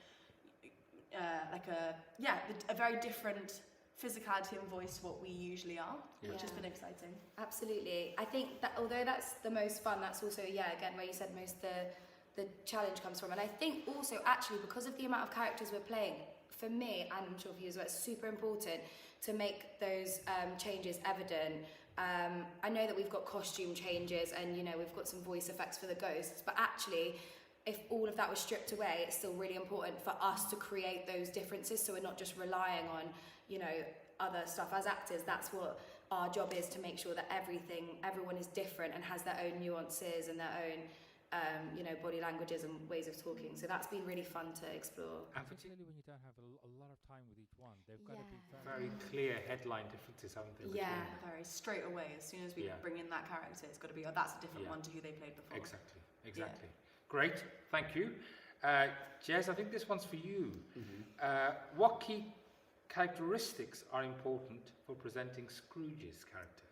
Speaker 4: a very different physicality and voice to what we usually are, which has been exciting.
Speaker 5: Absolutely. I think that although that's the most fun, that's also, again, where you said most the challenge comes from. And I think also, actually, because of the amount of characters we're playing, for me, and I'm sure for you as well, it's super important to make those changes evident. I know that we've got costume changes and, we've got some voice effects for the ghosts, but actually, if all of that was stripped away, it's still really important for us to create those differences, so we're not just relying on, other stuff. As actors, that's what our job is, to make sure that everyone is different and has their own nuances and their own body languages and ways of talking. So that's been really fun to explore.
Speaker 1: And particularly when you don't have a lot of time with each one, they've got to be
Speaker 2: very clear headline differences, haven't they?
Speaker 4: Yeah, very straight away. As soon as we bring in that character, it's got to be, that's a different one to who they played before.
Speaker 2: Exactly. Great, thank you. Jez, I think this one's for you. What key characteristics are important for presenting Scrooge's character?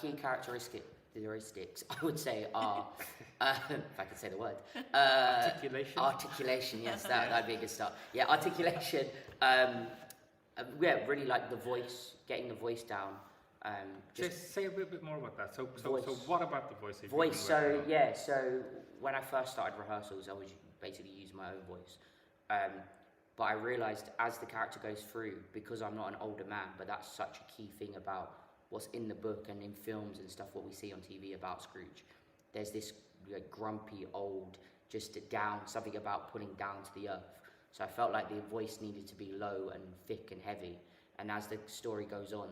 Speaker 3: Key characteristics, I would say, are, if I could say the word,
Speaker 2: articulation.
Speaker 3: Articulation, yes, that'd be a good start. Yeah, articulation. Really like the voice, getting the voice down.
Speaker 2: Just say a bit more about that. So what about the voice?
Speaker 3: Voice. So when I first started rehearsals, I would basically use my own voice. But I realised as the character goes through, because I'm not an older man, but that's such a key thing about what's in the book and in films and stuff, what we see on TV about Scrooge. There's this grumpy old, just down, something about putting down to the earth. So I felt like the voice needed to be low and thick and heavy. And as the story goes on,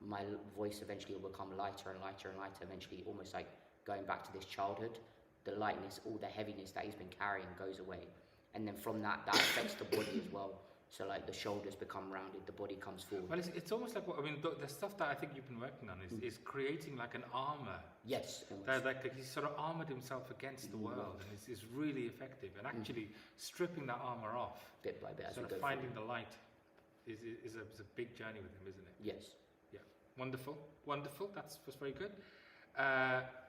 Speaker 3: my voice eventually will become lighter and lighter and lighter, eventually almost like going back to this childhood. The lightness, all the heaviness that he's been carrying goes away. And then from that affects the body as well. So like the shoulders become rounded, the body comes forward.
Speaker 2: Well, it's almost like, the stuff that I think you've been working on is creating like an armour.
Speaker 3: Yes.
Speaker 2: Like he's sort of armoured himself against the world, and it's really effective. And actually stripping that armour off,
Speaker 3: bit by bit, as
Speaker 2: sort of finding the light, is a big journey with him, isn't it?
Speaker 3: Yes.
Speaker 2: Yeah. Wonderful. That was very good.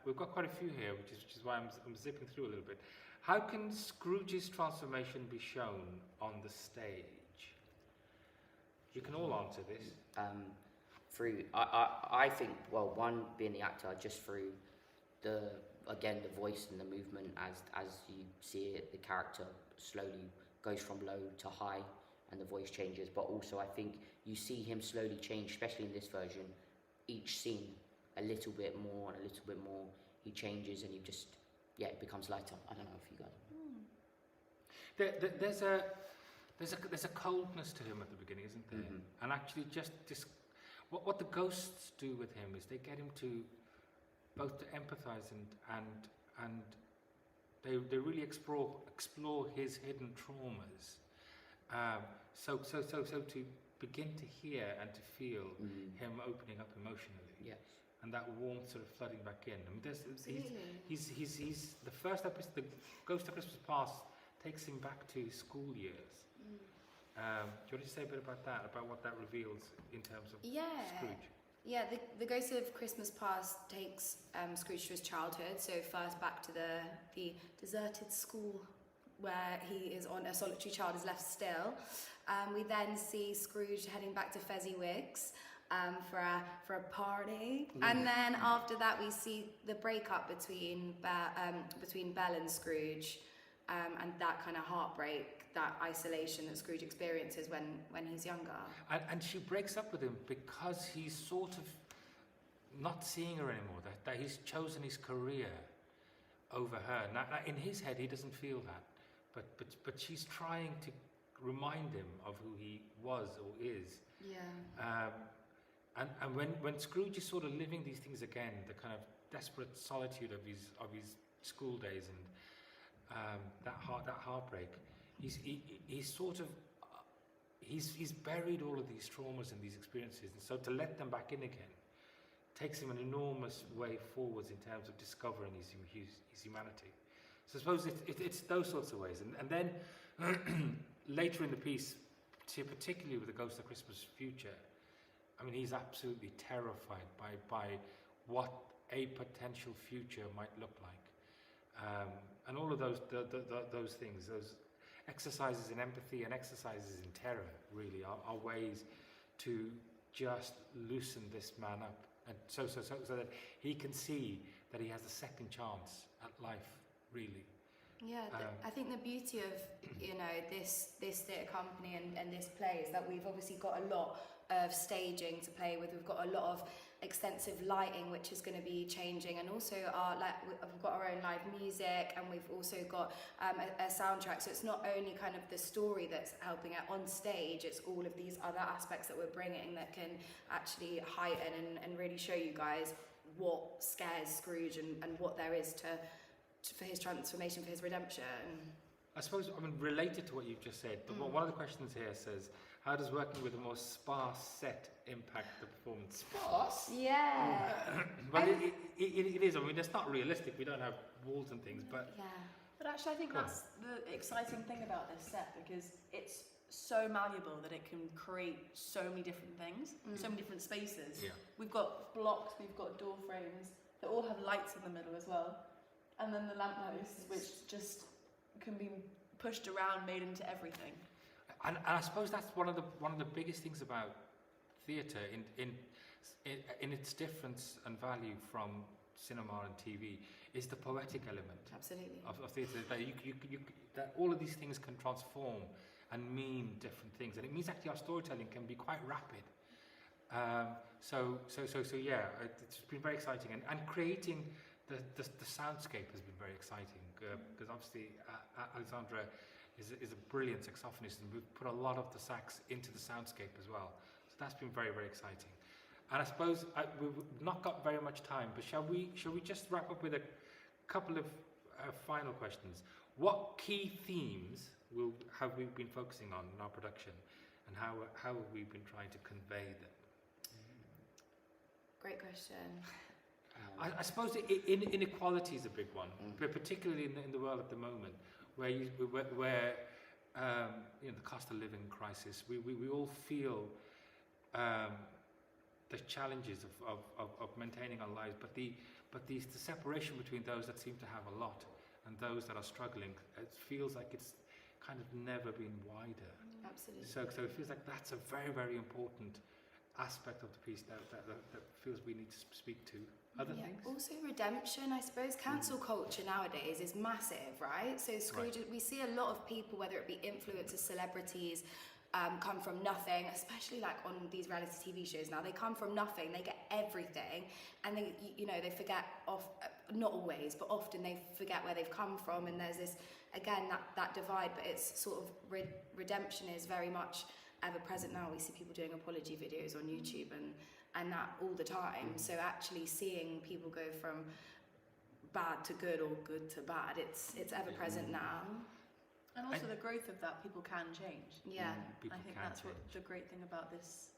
Speaker 2: We've got quite a few here, which is why I'm zipping through a little bit. How can Scrooge's transformation be shown on the stage? You can all answer this.
Speaker 3: Through, I think, one, being the actor, just through the again, the voice and the movement as you see it, the character slowly goes from low to high, and the voice changes. But also, I think you see him slowly change, especially in this version. Each scene, a little bit more and a little bit more, he changes, and it becomes lighter. I don't know if you guys.
Speaker 1: There's a coldness to him at the beginning, isn't there?
Speaker 3: Mm-hmm.
Speaker 1: And actually, what the ghosts do with him is they get him to both to empathise and they really explore his hidden traumas. So to begin to hear and to feel him opening up emotionally.
Speaker 3: Yes.
Speaker 1: And that warmth sort of flooding back in. I mean, he's the first episode, the Ghost of Christmas Past, takes him back to his school years. Do you want to say a bit about that, about what that reveals in terms of Scrooge?
Speaker 5: Yeah, the Ghost of Christmas Past takes Scrooge to his childhood, so first back to the deserted school where he is on a solitary child is left still. We then see Scrooge heading back to Fezziwigs for a party, and then after that we see the breakup between Belle and Scrooge, and that kind of heartbreak, that isolation that Scrooge experiences when he's younger.
Speaker 1: And she breaks up with him because he's sort of not seeing her anymore, that he's chosen his career over her. Now, in his head, he doesn't feel that, but she's trying to remind him of who he was or is.
Speaker 5: Yeah.
Speaker 1: And when Scrooge is sort of living these things again, the kind of desperate solitude of his school days and that heartbreak, he's buried all of these traumas and these experiences, and so to let them back in again takes him an enormous way forwards in terms of discovering his humanity. So I suppose it's those sorts of ways, and then later in the piece, particularly with the Ghost of Christmas Future, I mean, he's absolutely terrified by what a potential future might look like, and all of those things, those exercises in empathy and exercises in terror, really are ways to just loosen this man up, and so that he can see that he has a second chance at life, really.
Speaker 5: Yeah, I think the beauty of this theatre company and this play is that we've obviously got a lot of staging to play with. We've got a lot of extensive lighting, which is going to be changing, and also we've got our own live music, and we've also got a soundtrack. So it's not only kind of the story that's helping out on stage; it's all of these other aspects that we're bringing that can actually heighten and really show you guys what scares Scrooge and what there is for his transformation, for his redemption.
Speaker 1: I suppose, related to what you've just said, but one of the questions here says, how does working with a more sparse set impact the performance?
Speaker 3: Sparse?
Speaker 5: Yeah.
Speaker 1: Well, it is. I mean, it's not realistic. We don't have walls and things, but...
Speaker 5: Yeah.
Speaker 4: But actually, I think that's the exciting thing about this set, because it's so malleable that it can create so many different things, so many different spaces.
Speaker 1: Yeah.
Speaker 4: We've got blocks, we've got door frames that all have lights in the middle as well, and then the lampposts, which just can be pushed around, made into everything.
Speaker 1: And I suppose that's one of the biggest things about theatre in its difference and value from cinema and TV is the poetic element.
Speaker 5: Absolutely.
Speaker 1: Of theatre, that that all of these things can transform and mean different things, and it means actually our storytelling can be quite rapid. So yeah, it's been very exciting, and creating the soundscape has been very exciting, because obviously Alexandra is a brilliant saxophonist, and we've put a lot of the sax into the soundscape as well. So that's been very, very exciting. And I suppose we've not got very much time, but shall we just wrap up with a couple of final questions? What key themes have we been focusing on in our production, and how have we been trying to convey them?
Speaker 5: Great question.
Speaker 1: I suppose inequality is a big one, but particularly in the world at the moment, where the cost of living crisis, we all feel the challenges of maintaining our lives, but the separation between those that seem to have a lot and those that are struggling, it feels like it's kind of never been wider.
Speaker 5: Absolutely.
Speaker 1: So it feels like that's a very, very important aspect of the piece that feels we need to speak to? Other things?
Speaker 5: Also redemption, I suppose. Cancel culture nowadays is massive, right? So Scrooge, we see a lot of people, whether it be influencers, celebrities, come from nothing, especially like on these reality TV shows now. They come from nothing, they get everything, and they, they forget not always, but often they forget where they've come from, and there's this, again, that divide, but it's sort of redemption is very much ever present now. We see people doing apology videos on YouTube and that all the time. So actually seeing people go from bad to good or good to bad, it's ever present now.
Speaker 4: And also the growth of that, people can change.
Speaker 5: Yeah.
Speaker 4: I think that's what the great thing about this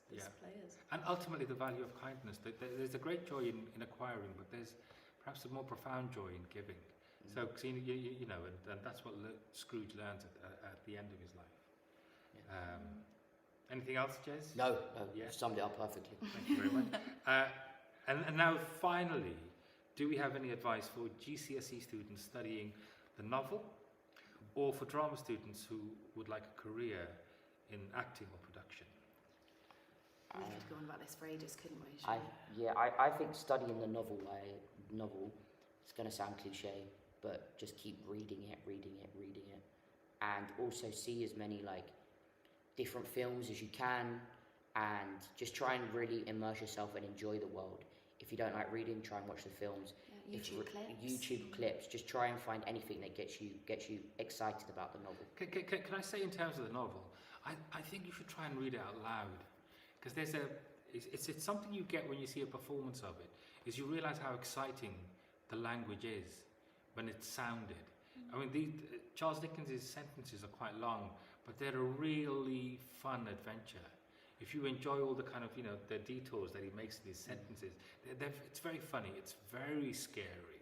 Speaker 4: play is.
Speaker 1: And ultimately the value of kindness. There's a great joy in acquiring, but there's perhaps a more profound joy in giving. So, and that's what Scrooge learns at the end of his life. Anything else, Jez?
Speaker 3: No, you summed it up perfectly.
Speaker 1: Thank you very much. And now, finally, do we have any advice for GCSE students studying the novel, or for drama students who would like a career in acting or production?
Speaker 5: We could go on about this for ages, couldn't we?
Speaker 3: I think studying the novel, it's going to sound cliche, but just keep reading it, and also see as many different films as you can, and just try and really immerse yourself and enjoy the world. If you don't like reading, try and watch the films. YouTube clips. Just try and find anything that gets you excited about the novel.
Speaker 1: Can I say, in terms of the novel, I think you should try and read it out loud, because it's something you get when you see a performance of it. Is you realise how exciting the language is when it's sounded. I mean, Charles Dickens' sentences are quite long, but they're a really fun adventure. If you enjoy all the kind of, the detours that he makes in his sentences, it's very funny, it's very scary.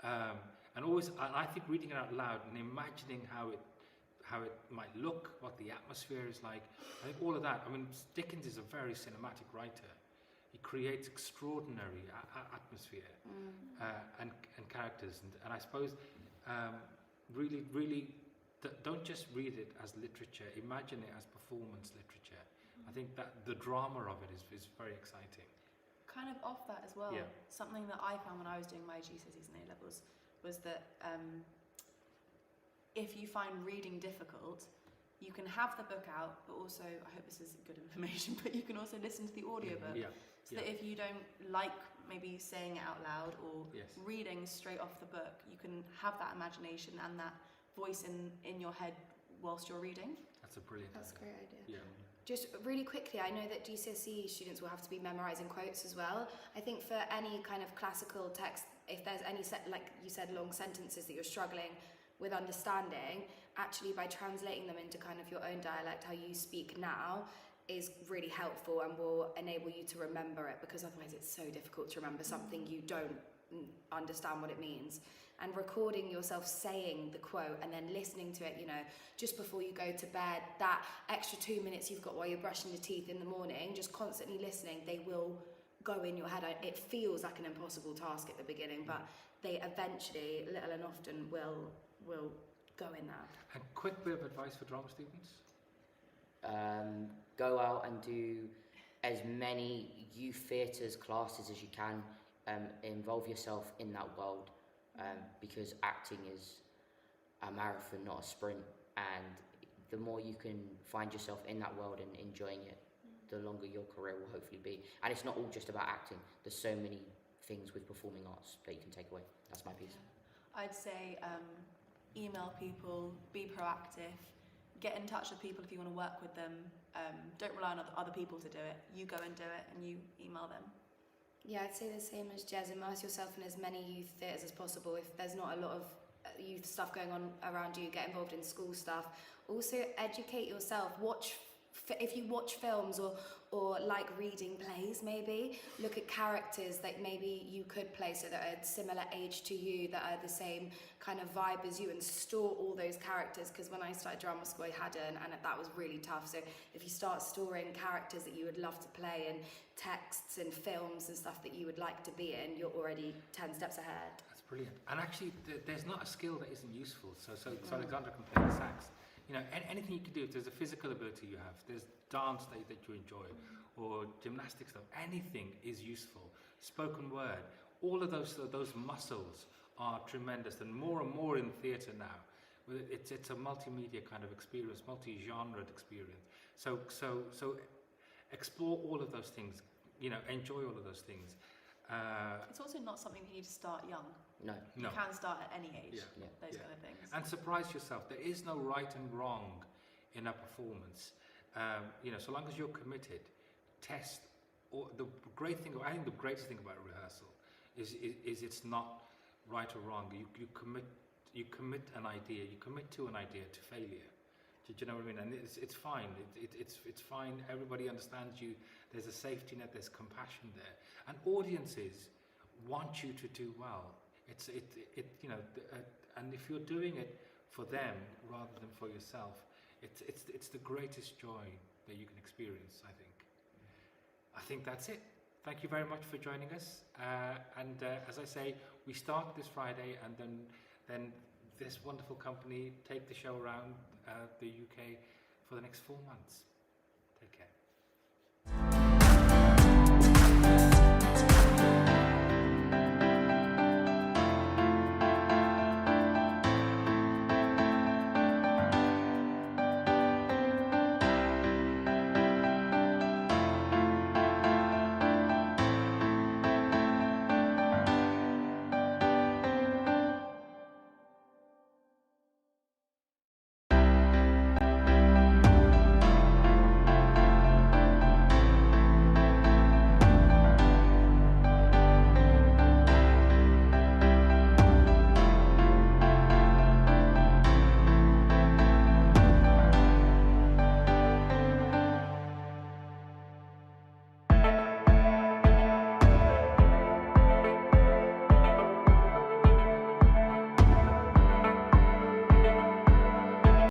Speaker 1: And I think reading it out loud and imagining how it might look, what the atmosphere is like, I think all of that. I mean, Dickens is a very cinematic writer. He creates extraordinary atmosphere and characters. And I suppose really don't just read it as literature, imagine it as performance literature. I think that the drama of it is very exciting.
Speaker 4: Kind of off that as well, something that I found when I was doing my GCSEs and A-levels was that if you find reading difficult, you can have the book out, but also, I hope this is good information, but you can also listen to the audiobook. So that if you don't like maybe saying it out loud or reading straight off the book, you can have that imagination and that voice in your head whilst you're reading.
Speaker 1: That's a brilliant idea.
Speaker 5: That's a great idea. Just really quickly, I know that GCSE students will have to be memorising quotes as well. I think for any kind of classical text, if there's any like you said, long sentences that you're struggling with understanding, actually by translating them into kind of your own dialect, how you speak now, is really helpful and will enable you to remember it, because otherwise it's so difficult to remember something you don't understand what it means. And recording yourself saying the quote and then listening to it, just before you go to bed, that extra 2 minutes you've got while you're brushing your teeth in the morning, just constantly listening, they will go in your head. It feels like an impossible task at the beginning, but they eventually, little and often, will go in there.
Speaker 1: And quick bit of advice for drama students?
Speaker 3: Go out and do as many youth theatres classes as you can. Involve yourself in that world, because acting is a marathon, not a sprint, and the more you can find yourself in that world and enjoying it, the longer your career will hopefully be. And it's not all just about acting. There's so many things with performing arts that you can take away. That's my piece.
Speaker 4: I'd say email people, be proactive, get in touch with people if you want to work with them. Don't rely on other people to do it. You go and do it, and you email them.
Speaker 5: Yeah, I'd say the same as Jez. Immerse yourself in as many youth theatres as possible. If there's not a lot of youth stuff going on around you, get involved in school stuff. Also, educate yourself. If you watch films or like reading plays, maybe look at characters that maybe you could play, so that are similar age to you, that are the same kind of vibe as you, and store all those characters. Because when I started drama school, I hadn't, and that was really tough. So if you start storing characters that you would love to play, and texts and films and stuff that you would like to be in, you're already 10 steps ahead.
Speaker 1: That's brilliant. And actually, there's not a skill that isn't useful. So Alexandra can play the sax.
Speaker 2: anything you can do. If there's a physical ability you have, there's dance that you enjoy, or gymnastics stuff, anything is useful. Spoken word, all of those muscles are tremendous, and more in theatre now. It's a multimedia kind of experience, multi-genre experience. So explore all of those things, enjoy all of those things.
Speaker 7: It's also not something you need to start young.
Speaker 3: No.
Speaker 7: You can start at any age, those
Speaker 2: Yeah.
Speaker 7: kind of things.
Speaker 2: And surprise yourself. There is no right and wrong in a performance. So long as you're committed, test. Or I think the greatest thing about rehearsal is it's not right or wrong. You commit an idea. You commit to an idea to failure. Do you know what I mean? And it's fine. It's fine. Everybody understands you. There's a safety net. There's compassion there, and audiences want you to do well. And if you're doing it for them rather than for yourself, it's the greatest joy that you can experience. I think that's it. Thank you very much for joining us. And as I say, we start this Friday, and then this wonderful company take the show around the UK for the next 4 months. Take care.